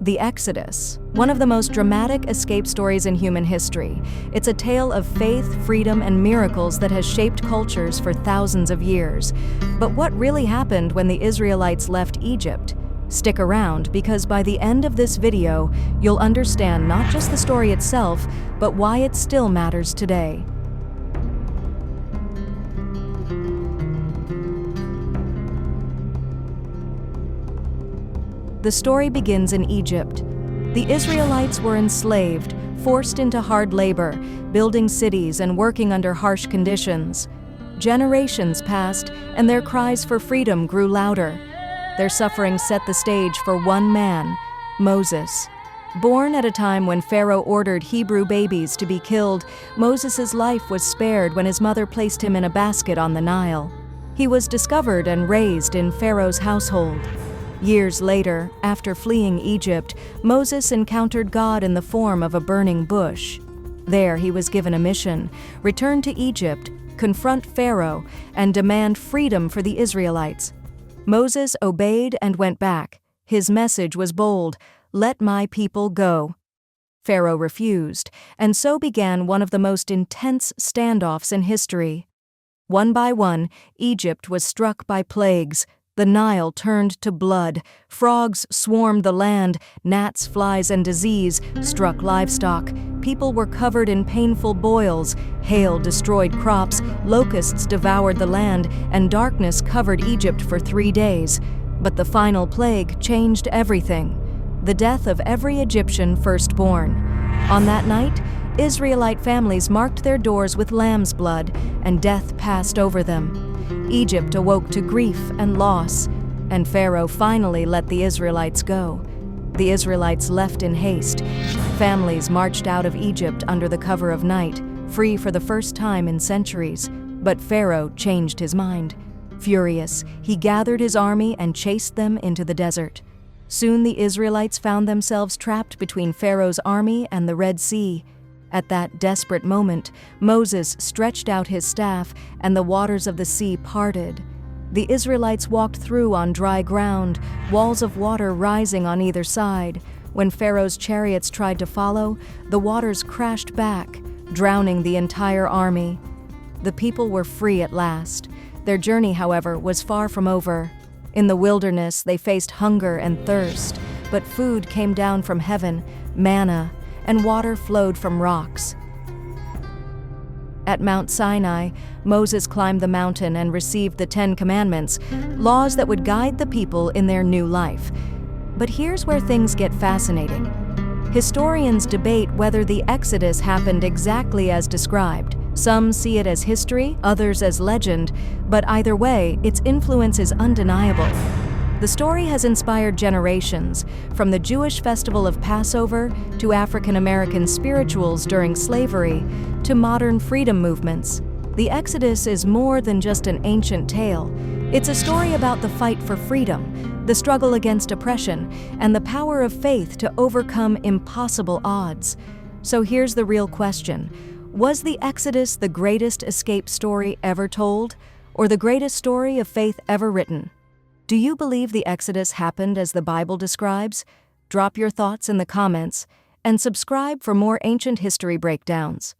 The Exodus, one of the most dramatic escape stories in human history. It's a tale of faith, freedom, and miracles that has shaped cultures for thousands of years. But what really happened when the Israelites left Egypt? Stick around, because by the end of this video, you'll understand not just the story itself, but why it still matters today. The story begins in Egypt. The Israelites were enslaved, forced into hard labor, building cities and working under harsh conditions. Generations passed, and their cries for freedom grew louder. Their suffering set the stage for one man, Moses. Born at a time when Pharaoh ordered Hebrew babies to be killed, Moses' life was spared when his mother placed him in a basket on the Nile. He was discovered and raised in Pharaoh's household. Years later, after fleeing Egypt, Moses encountered God in the form of a burning bush. There he was given a mission: return to Egypt, confront Pharaoh, and demand freedom for the Israelites. Moses obeyed and went back. His message was bold: "Let my people go." Pharaoh refused, and so began one of the most intense standoffs in history. One by one, Egypt was struck by plagues. The Nile turned to blood, frogs swarmed the land, gnats, flies, and disease struck livestock. People were covered in painful boils, hail destroyed crops, locusts devoured the land, and darkness covered Egypt for 3 days. But the final plague changed everything: the death of every Egyptian firstborn. On that night, Israelite families marked their doors with lamb's blood, and death passed over them. Egypt awoke to grief and loss, and Pharaoh finally let the Israelites go. The Israelites left in haste. Families marched out of Egypt under the cover of night, free for the first time in centuries. But Pharaoh changed his mind. Furious, he gathered his army and chased them into the desert. Soon the Israelites found themselves trapped between Pharaoh's army and the Red Sea. At that desperate moment, Moses stretched out his staff, and the waters of the sea parted. The Israelites walked through on dry ground, walls of water rising on either side. When Pharaoh's chariots tried to follow, the waters crashed back, drowning the entire army. The people were free at last. Their journey, however, was far from over. In the wilderness, they faced hunger and thirst, but food came down from heaven, manna, and water flowed from rocks. At Mount Sinai, Moses climbed the mountain and received the 10 Commandments, laws that would guide the people in their new life. But here's where things get fascinating. Historians debate whether the Exodus happened exactly as described. Some see it as history, others as legend, but either way, its influence is undeniable. The story has inspired generations, from the Jewish festival of Passover to African American spirituals during slavery to modern freedom movements. The Exodus is more than just an ancient tale. It's a story about the fight for freedom, the struggle against oppression, and the power of faith to overcome impossible odds. So here's the real question: was the Exodus the greatest escape story ever told, or the greatest story of faith ever written? Do you believe the Exodus happened as the Bible describes? Drop your thoughts in the comments, and subscribe for more ancient history breakdowns.